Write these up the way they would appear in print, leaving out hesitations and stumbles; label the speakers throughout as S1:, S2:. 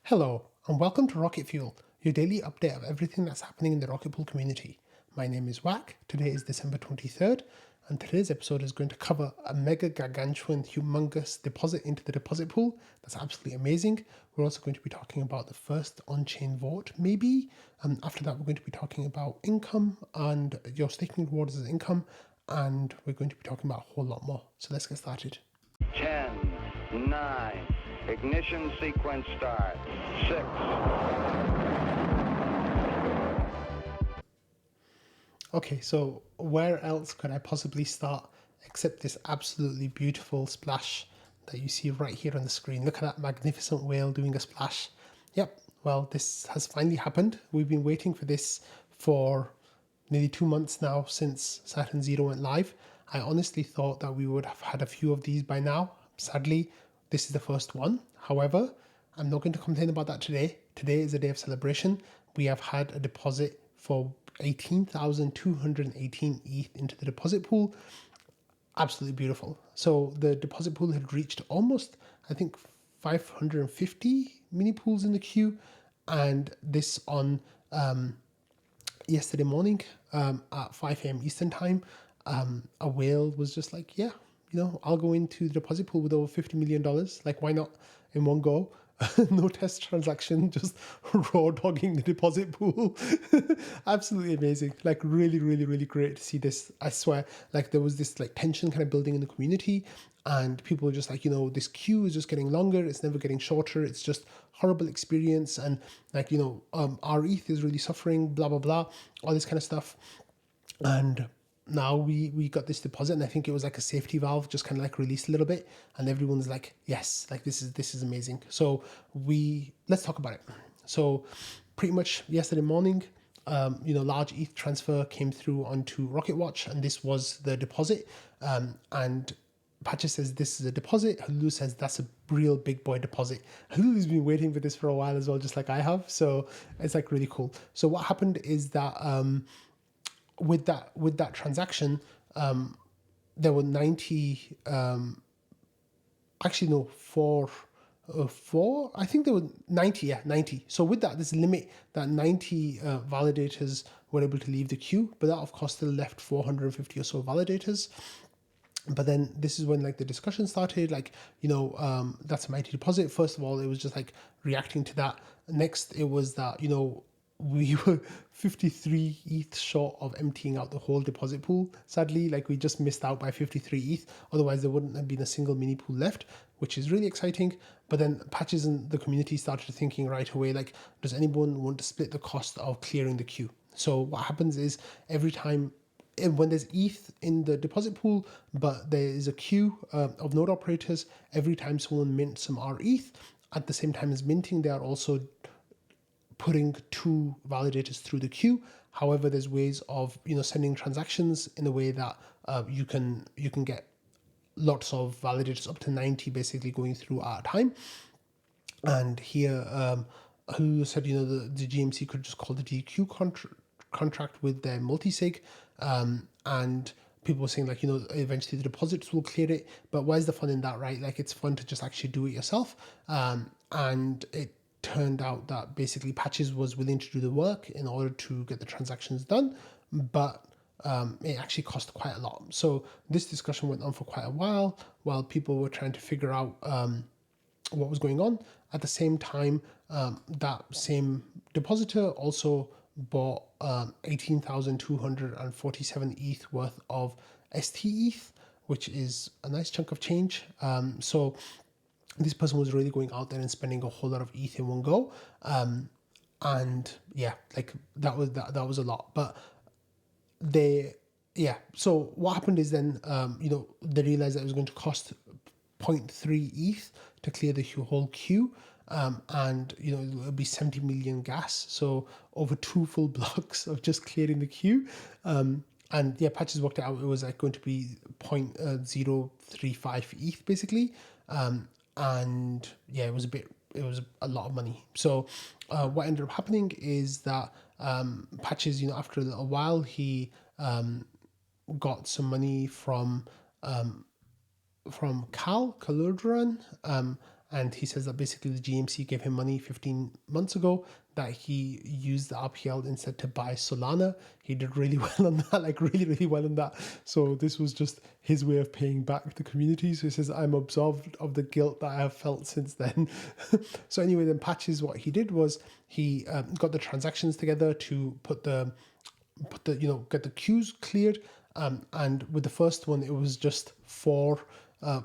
S1: Hello, and welcome to Rocket Fuel, your daily update of everything that's happening in the Rocket Pool community. My name is Wack, today is December 23rd, and today's episode is going to cover a mega gargantuan humongous deposit into the deposit pool. That's absolutely amazing. We're also going to be talking about the first on-chain vote, maybe. After that, we're going to be talking about income and your staking rewards as income, and we're going to be talking about a whole lot more. So let's get started.
S2: 10, 9, ignition sequence start, 6.
S1: Okay, so where else could I possibly start except this absolutely beautiful splash that you see right here on the screen? Look at that magnificent whale doing a splash. Yep, well, this has finally happened. We've been waiting for this for nearly 2 months now since Saturn Zero went live. I honestly thought that we would have had a few of these by now. Sadly, this is the first one. However, I'm not going to complain about that today. Today is a day of celebration. We have had a deposit for 18,218 ETH into the deposit pool. Absolutely beautiful. So the deposit pool had reached almost, I think, 550 mini pools in the queue. And this on yesterday morning at 5 a.m. Eastern time, a whale was just like, yeah, I'll go into the deposit pool with over $50 million. Like, why not in one go? No test transaction, just raw dogging the deposit pool. Absolutely amazing. Like, really, really, really great to see this. I swear, like, there was this like tension kind of building in the community, and people were just like, this queue is just getting longer. It's never getting shorter. It's just horrible experience, and like, our ETH is really suffering. Blah blah blah, all this kind of stuff, and now we got this deposit, and I think it was like a safety valve just kind of like released a little bit, and everyone's like, yes, like this is amazing. So let's talk about it. So pretty much yesterday morning, large ETH transfer came through onto Rocket Watch, and this was the deposit. And Pacha says this is a deposit. Hulu says that's a real big boy deposit. Hulu's been waiting for this for a while as well, just like I have. So it's like really cool. So what happened is that with that transaction, there were 90. Actually, no, four. I think there were 90. Yeah, 90. So with that, there's a limit that 90 validators were able to leave the queue, but that of course still left 450 or so validators. But then this is when like the discussion started, like, that's a mighty deposit. First of all, it was just like reacting to that. Next, it was that, we were 53 ETH short of emptying out the whole deposit pool. Sadly, like, we just missed out by 53 ETH. Otherwise, there wouldn't have been a single mini pool left, which is really exciting. But then Patches in the community started thinking right away, like, does anyone want to split the cost of clearing the queue? So what happens is every time when there's ETH in the deposit pool, but there is a queue of node operators, every time someone mints some rETH, at the same time as minting, they are also putting two validators through the queue. However, there's ways of sending transactions in a way that you can get lots of validators, up to 90 basically, going through at a time. And here, who said the GMC could just call the DQ contract with their multisig, and people were saying, like, eventually the deposits will clear it. But where's the fun in that, right? Like, it's fun to just actually do it yourself. And it turned out that basically Patches was willing to do the work in order to get the transactions done, but it actually cost quite a lot. So this discussion went on for quite a while people were trying to figure out what was going on. At the same time, that same depositor also bought 18,247 ETH worth of ST ETH, which is a nice chunk of change. So this person was really going out there and spending a whole lot of ETH in one go. And yeah, like that was a lot. But so what happened is then, they realized that it was going to cost 0.3 ETH to clear the whole queue. And it'll be 70 million gas, so over 2 full blocks of just clearing the queue. And yeah, Patches worked it out, it was like going to be 0.035 ETH basically. And yeah, it was a lot of money. So what ended up happening is that Patches, after a while, he got some money from Kaludran, and he says that basically the GMC gave him money 15 months ago, that he used the RPL instead to buy Solana. He did really well on that, like really well on that. So this was just his way of paying back the community. So he says, I'm absolved of the guilt that I have felt since then. So anyway, then Patches, what he did was he got the transactions together to put the get the queues cleared. And with the first one, it was just 4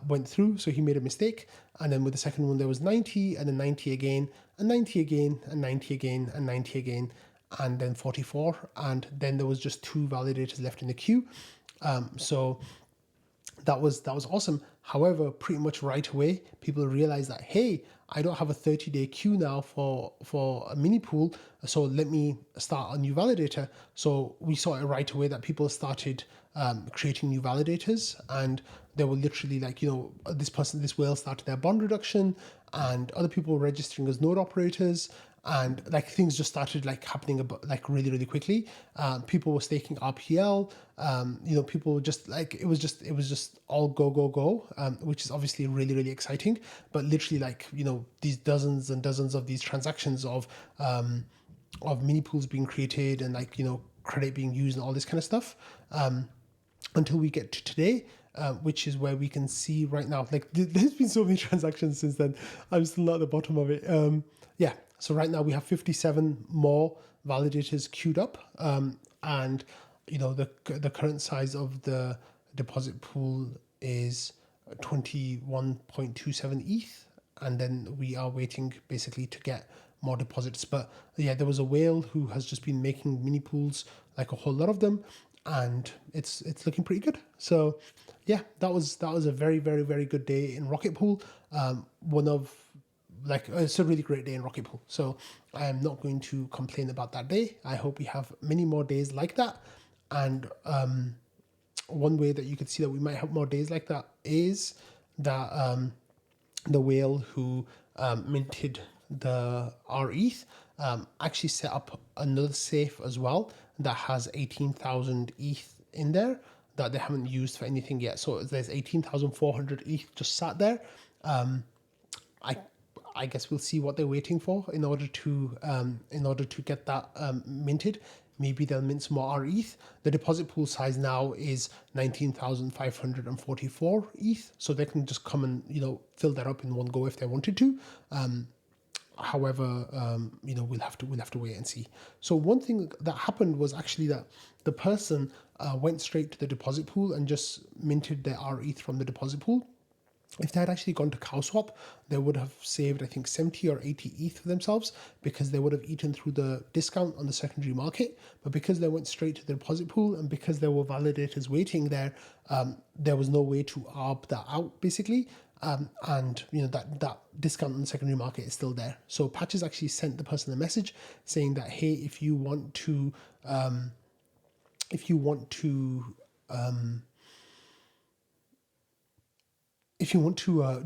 S1: went through, so he made a mistake. And then with the second one, there was 90, and then 90 again, and 90 again, and 90 again, and 90 again, and then 44. And then there was just 2 validators left in the queue. So that was awesome. However, pretty much right away, people realized that, hey, I don't have a 30-day queue now for a mini pool, so let me start a new validator. So we saw it right away that people started creating new validators, and they were literally like, this whale started their bond reduction, and other people were registering as node operators, and like things just started like happening like really quickly. People were staking RPL. People were just like, it was just all go, which is obviously really exciting. But literally, like, these dozens and dozens of these transactions of mini pools being created, and like, credit being used and all this kind of stuff, until we get to today, which is where we can see right now, like there's been so many transactions since then. I'm still not at the bottom of it. So right now we have 57 more validators queued up, and the current size of the deposit pool is 21.27 ETH, and then we are waiting basically to get more deposits. But yeah, there was a whale who has just been making mini pools, like a whole lot of them, and it's looking pretty good. So yeah, that was a very good day in Rocket Pool. It's a really great day in Rocket Pool. So I am not going to complain about that day. I hope we have many more days like that. And one way that you could see that we might have more days like that is that the whale who minted the rETH actually set up another safe as well that has 18,000 ETH in there that they haven't used for anything yet. So there's 18,400 ETH just sat there. I guess we'll see what they're waiting for in order to get that minted. Maybe they'll mint some more rETH. The deposit pool size now is 19,544 ETH, so they can just come and fill that up in one go if they wanted to. However, we'll have to wait and see. So one thing that happened was actually that the person went straight to the deposit pool and just minted their rETH from the deposit pool. If they had actually gone to CowSwap, they would have saved, I think, 70 or 80 ETH for themselves, because they would have eaten through the discount on the secondary market. But because they went straight to the deposit pool, and because there were validators waiting there, there was no way to arb that out, basically. And that discount on the secondary market is still there. So Patches actually sent the person a message saying that, hey, if you want to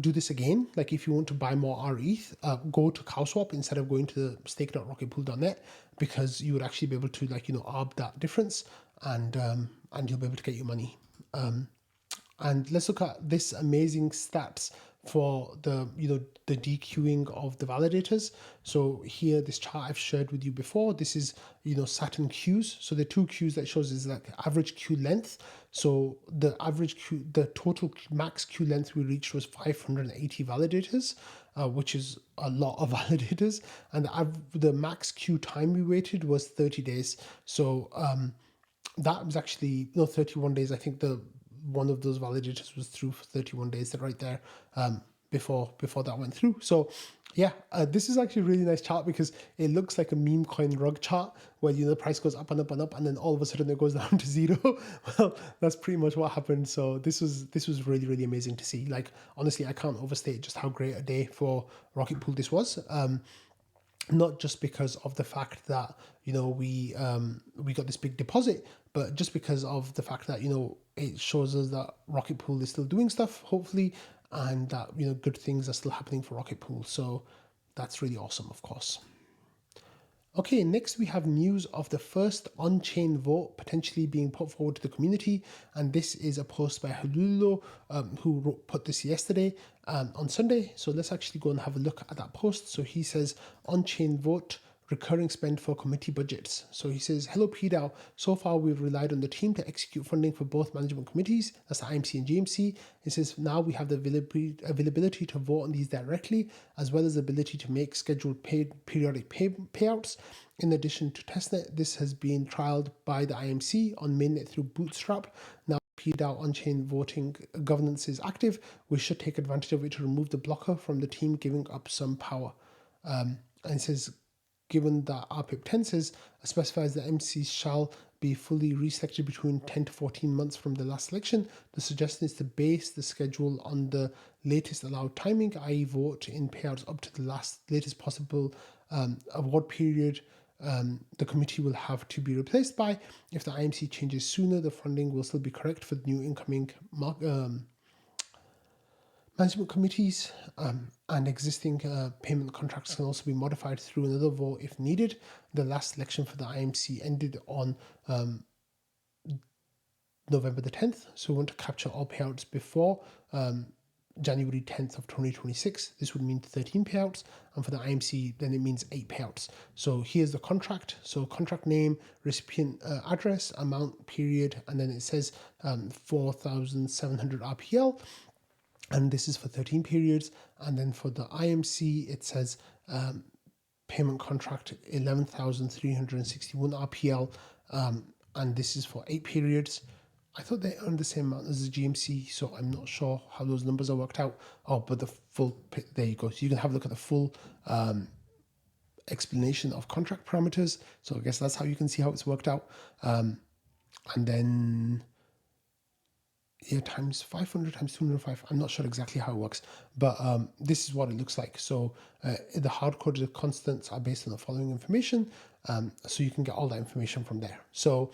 S1: do this again, like if you want to buy more rETH, go to CowSwap instead of going to stake.rocketpool.net, because you would actually be able to arb that difference, and you'll be able to get your money. And let's look at this amazing stats for the dequeuing of the validators. So here, this chart I've shared with you before, this is Saturn queues. So the 2 queues that shows is like average queue length. So the total max queue length we reached was 580 validators, which is a lot of validators. And the max queue time we waited was 30 days. So that was actually 31 days. I think one of those validators was through for 31 days right there, before that went through. So yeah, this is actually a really nice chart, because it looks like a meme coin rug chart where the price goes up and up and up, and then all of a sudden it goes down to 0. Well, that's pretty much what happened. So this was really amazing to see. Like, honestly, I can't overstate just how great a day for Rocket Pool this was. Not just because of the fact that we got this big deposit, but just because of the fact that it shows us that Rocket Pool is still doing stuff, hopefully, and that good things are still happening for Rocket Pool. So that's really awesome, of course. Okay, next we have news of the first on-chain vote potentially being put forward to the community, and this is a post by Halulu, who put this yesterday on Sunday. So let's actually go and have a look at that post. So he says, on-chain vote, recurring spend for committee budgets. So he says, hello PDAO, so far we've relied on the team to execute funding for both management committees, that's the IMC and GMC. It says now we have the availability to vote on these directly, as well as the ability to make scheduled periodic payouts. In addition to testnet, this has been trialed by the IMC on mainnet through Bootstrap. Now PDAO on-chain voting governance is active. We should take advantage of it to remove the blocker from the team giving up some power. And it says, given that RPIP 10 says, specifies that MCs shall be fully reselected between 10 to 14 months from the last election, the suggestion is to base the schedule on the latest allowed timing, i.e. vote in payouts up to the latest possible award period the committee will have to be replaced by. If the IMC changes sooner, the funding will still be correct for the new incoming management committees, and existing payment contracts can also be modified through another vote if needed. The last election for the IMC ended on November the 10th, so we want to capture all payouts before January 10th of 2026. This would mean 13 payouts, and for the IMC then it means 8 payouts. So here's the contract. So contract name, recipient address, amount, period, and then it says 4,700 RPL, and this is for 13 periods. And then for the IMC it says payment contract 11,361 RPL, and this is for 8 periods. I thought they earned the same amount as the GMC, so I'm not sure how those numbers are worked out. Oh, but the full, there you go. So you can have a look at the full explanation of contract parameters. So I guess that's how you can see how it's worked out. And then, yeah, times 500 times 205. I'm not sure exactly how it works, but this is what it looks like. So the hard-coded constants are based on the following information. So you can get all that information from there. So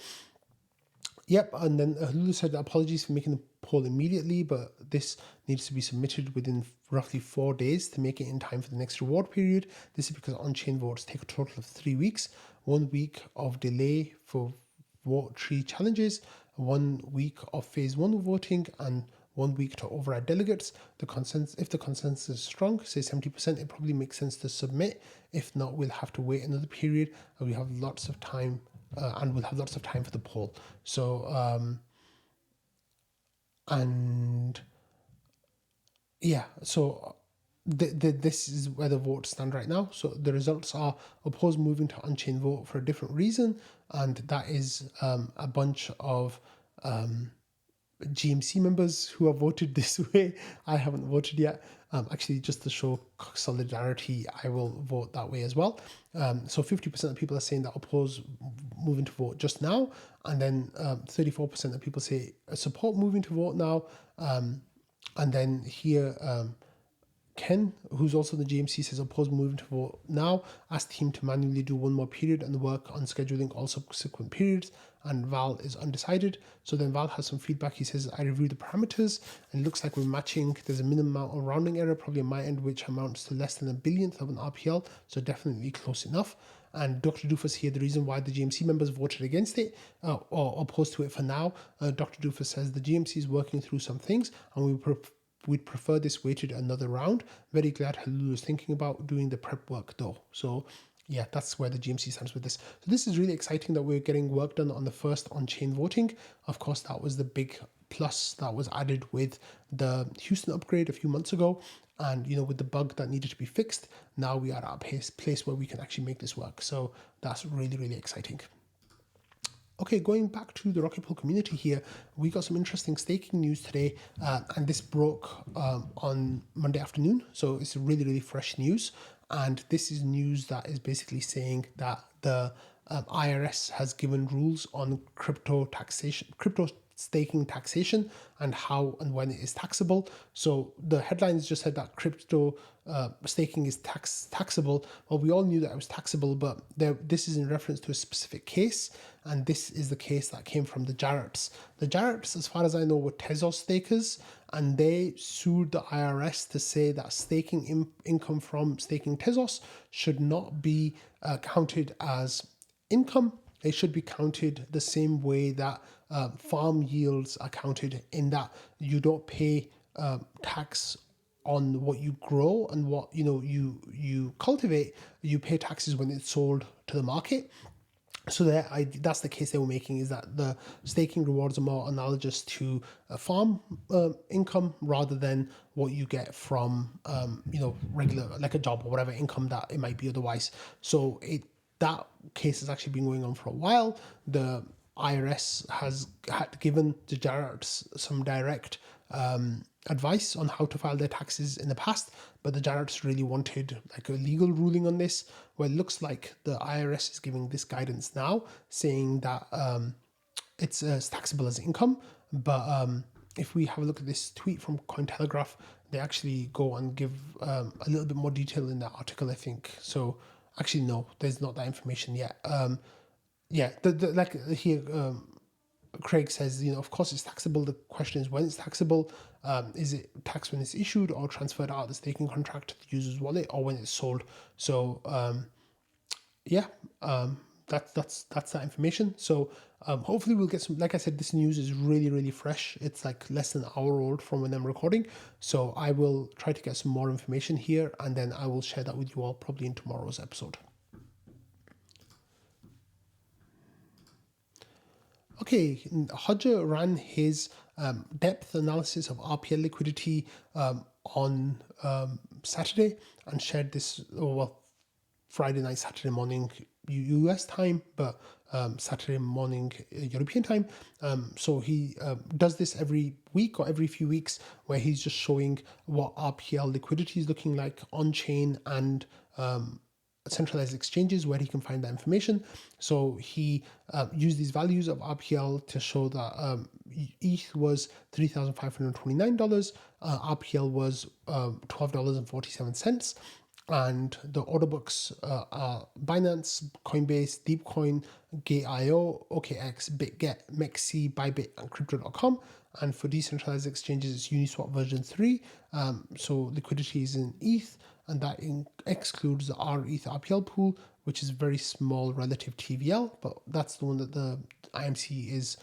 S1: yep, and then Lulu said apologies for making the poll immediately, but this needs to be submitted within roughly 4 days to make it in time for the next reward period. This is because on-chain votes take a total of 3 weeks, 1 week of delay for vote tree challenges, 1 week of phase 1 voting, and 1 week to override delegates. The consensus, if the consensus is strong, say 70%, it probably makes sense to submit. If not, we'll have to wait another period, and we have lots of time. And we'll have lots of time for the poll. So, and yeah, so this is where the votes stand right now. So the results are opposed moving to on-chain vote for a different reason, and that is a bunch of GMC members who have voted this way. I haven't voted yet. Actually, just to show solidarity, I will vote that way as well. So 50% of people are saying that oppose moving to vote just now, and then 34% of people say support moving to vote now. And then here, Ken, who's also the GMC, says oppose moving to vote now, asked him to manually do 1 more period and work on scheduling all subsequent periods, and Val is undecided. So then Val has some feedback. He says, I reviewed the parameters and it looks like we're matching. There's a minimum amount of rounding error, probably on my end, which amounts to less than a billionth of an RPL, so definitely close enough. And Dr. Doofus here, the reason why the GMC members voted against it or opposed to it for now, Dr. Doofus says the GMC is working through some things and we'd prefer this waited another round. Very glad Halulu is thinking about doing the prep work though. So yeah, that's where the GMC stands with this. So this is really exciting that we're getting work done on the first on-chain voting. Of course, that was the big plus that was added with the Houston upgrade a few months ago. And, you know, with the bug that needed to be fixed, now we are at a place where we can actually make this work. So that's really, really exciting. Okay, going back to the Rocket Pool community here, we got some interesting staking news today, and this broke on Monday afternoon. So it's really, really fresh news. And this is news that is basically saying that the IRS has given rules on crypto staking taxation and how and when it is taxable. So the headlines just said that crypto staking is taxable. Well, we all knew that it was taxable, but this is in reference to a specific case, and this is the case that came from the Jarretts. The Jarretts, as far as I know, were Tezos stakers, and they sued the IRS to say that staking income from staking Tezos should not be counted as income. It should be counted the same way that farm yields are counted, in that you don't pay tax on what you grow and what you cultivate. You pay taxes when it's sold to the market. So that's the case they were making, is that the staking rewards are more analogous to a farm income rather than what you get from regular, like a job or whatever income that it might be otherwise. So that case has actually been going on for a while. The IRS had given the Jarretts some direct advice on how to file their taxes in the past, but the Jarretts really wanted like a legal ruling on this. Well, it looks like the IRS is giving this guidance now, saying that it's taxable as income. But if we have a look at this tweet from Cointelegraph, they actually go and give a little bit more detail in that article, I think. So actually, no, there's not that information yet. Like here, Craig says, of course it's taxable. The question is when it's taxable. Is it taxed when it's issued or transferred out of the staking contract to the user's wallet, or when it's sold? So that's that information. So hopefully we'll get some. Like I said, this news is really, really fresh. It's like less than an hour old from when I'm recording. So I will try to get some more information here, and then I will share that with you all probably in tomorrow's episode. Okay, Hodja ran his depth analysis of RPL liquidity on Saturday and shared this, Friday night, Saturday morning US time, but Saturday morning European time. So he does this every week or every few weeks, where he's just showing what RPL liquidity is looking like on chain and centralized exchanges where he can find that information. So he used these values of RPL to show that ETH was $3,529, RPL was $12.47, and the order books are Binance, Coinbase, Deepcoin, Gate.io, OKX, BitGet, MEXC, Bybit, and Crypto.com. And for decentralized exchanges, it's Uniswap version 3. So liquidity is in ETH, and that excludes the rETH RPL pool, which is very small relative TVL, but that's the one that the IMC is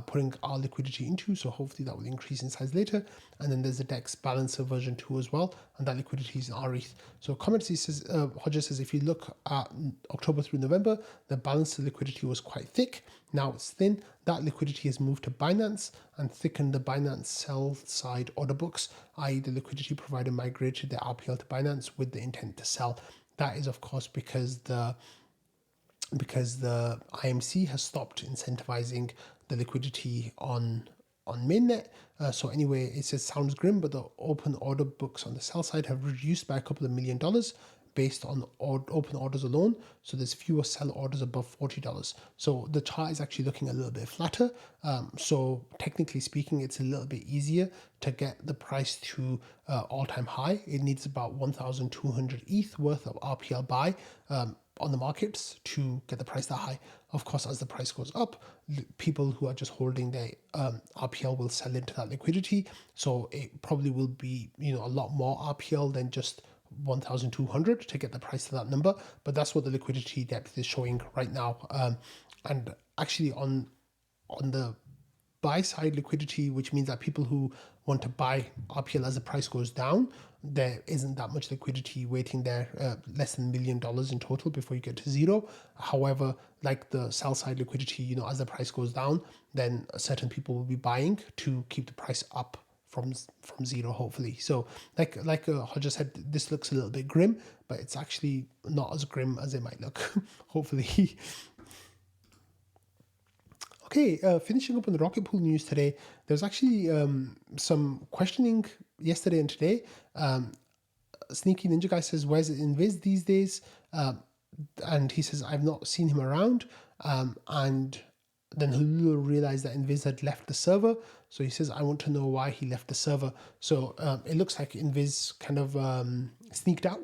S1: putting our liquidity into, so hopefully that will increase in size later. And then there's the DEX balancer version 2 as well, and that liquidity is in rETH. So comments, Hodja says, if you look at October through November, the balancer liquidity was quite thick. Now it's thin. That liquidity has moved to Binance and thickened the Binance sell side order books, i.e. the liquidity provider migrated their RPL to Binance with the intent to sell. That is, of course, because the IMC has stopped incentivizing the liquidity on mainnet. So anyway, it says, sounds grim, but the open order books on the sell side have reduced by a couple of $1 million based on open orders alone. So there's fewer sell orders above $40. So the chart is actually looking a little bit flatter. So technically speaking, it's a little bit easier to get the price to all-time high. It needs about 1,200 ETH worth of RPL buy on the markets to get the price that high. Of course, as the price goes up, people who are just holding their RPL will sell into that liquidity. So it probably will be a lot more RPL than just 1,200 to get the price to that number. But that's what the liquidity depth is showing right now. And actually on the buy side liquidity, which means that people who want to buy RPL as the price goes down, there isn't that much liquidity waiting there, less than $1 million in total before you get to zero. However, like the sell side liquidity, as the price goes down, then certain people will be buying to keep the price up from zero, hopefully. So like Hodja said, this looks a little bit grim, but it's actually not as grim as it might look, hopefully. Okay, finishing up on the Rocket Pool news today, there's actually some questioning yesterday and today. Sneaky Ninja Guy says, where's Invis these days? And he says, I've not seen him around. And then Halil realized that Invis had left the server. So he says, I want to know why he left the server. So it looks like Invis kind of sneaked out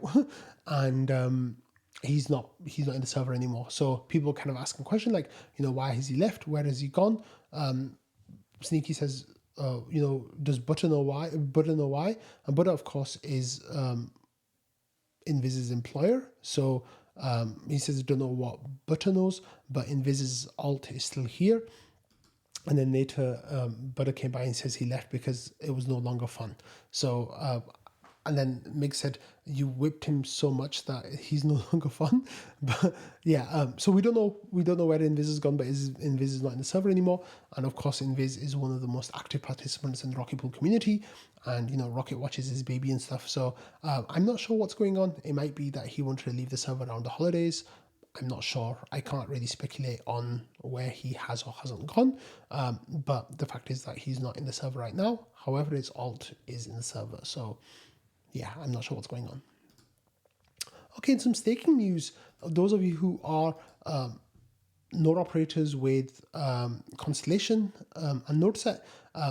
S1: and he's not in the server anymore. So people kind of asking question like, why has he left? Where has he gone? Sneaky says, does Butter know why? And Butter, of course, is Invis's employer. So he says, I don't know what Butter knows, but Invis's alt is still here. And then later, Butter came by and says he left because it was no longer fun. So, and then Mig said, you whipped him so much that he's no longer fun. But yeah, so we don't know where Invis has gone, but Invis is not in the server anymore. And of course, Invis is one of the most active participants in the Rocket Pool community. And, Rocket watches his baby and stuff. So I'm not sure what's going on. It might be that he wanted to leave the server around the holidays. I'm not sure. I can't really speculate on where he has or hasn't gone. But the fact is that he's not in the server right now. However, his alt is in the server. So yeah, I'm not sure what's going on. Okay, and some staking news. Those of you who are node operators with Constellation and NodeSet,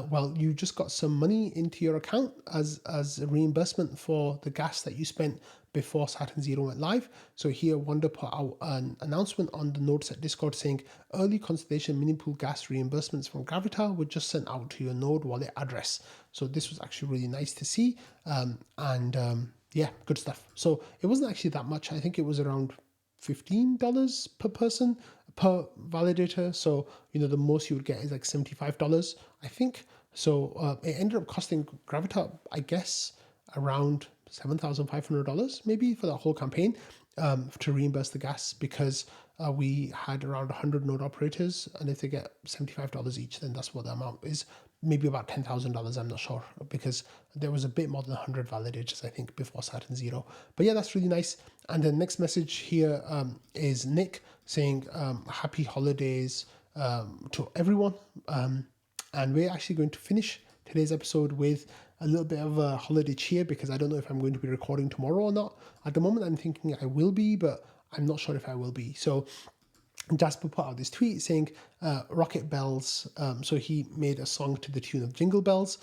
S1: well, you just got some money into your account as a reimbursement for the gas that you spent before Saturn Zero went live. So here, Wonder put out an announcement on the NodeSet Discord saying early Constellation mini pool gas reimbursements from Gravitar were just sent out to your Node wallet address. So this was actually really nice to see, yeah, good stuff. So it wasn't actually that much. I think it was around $15 per person per validator. So the most you would get is like $75, I think. So it ended up costing Gravitar, I guess, around $7,500 maybe for that whole campaign to reimburse the gas, because we had around 100 node operators, and if they get $75 each, then that's what the amount is. Maybe about $10,000, I'm not sure, because there was a bit more than 100 validators, I think, before Saturn Zero. But yeah, that's really nice. And the next message here is Nick saying happy holidays to everyone. And we're actually going to finish today's episode with a little bit of a holiday cheer, because I don't know if I'm going to be recording tomorrow or not. At the moment, I'm thinking I will be, but I'm not sure if I will be. So Jasper put out this tweet saying Rocket Bells. So he made a song to the tune of Jingle Bells.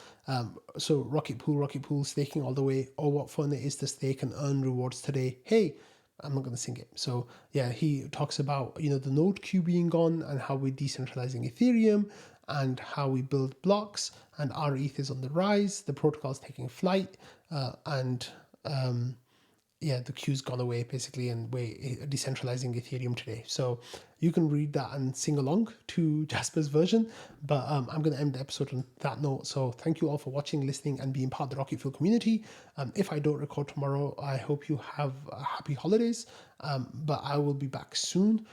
S1: So Rocket Pool, staking all the way. Oh, what fun it is to stake and earn rewards today. Hey, I'm not going to sing it. So yeah, he talks about, the node queue being gone and how we're decentralizing Ethereum and how we build blocks, and rETH is on the rise. The protocol is taking flight, yeah, the queue's gone away basically, and we're decentralizing Ethereum today. So you can read that and sing along to Jasper's version, but I'm going to end the episode on that note. So thank you all for watching, listening, and being part of the Rocket Fuel community. If I don't record tomorrow, I hope you have happy holidays, but I will be back soon.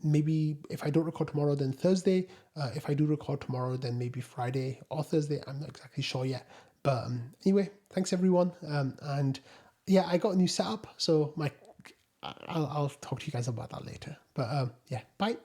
S1: Maybe if I don't record tomorrow, then Thursday. If I do record tomorrow, then maybe Friday or Thursday. I'm not exactly sure yet. But anyway, thanks everyone. And yeah, I got a new setup, so I'll talk to you guys about that later. But yeah, bye.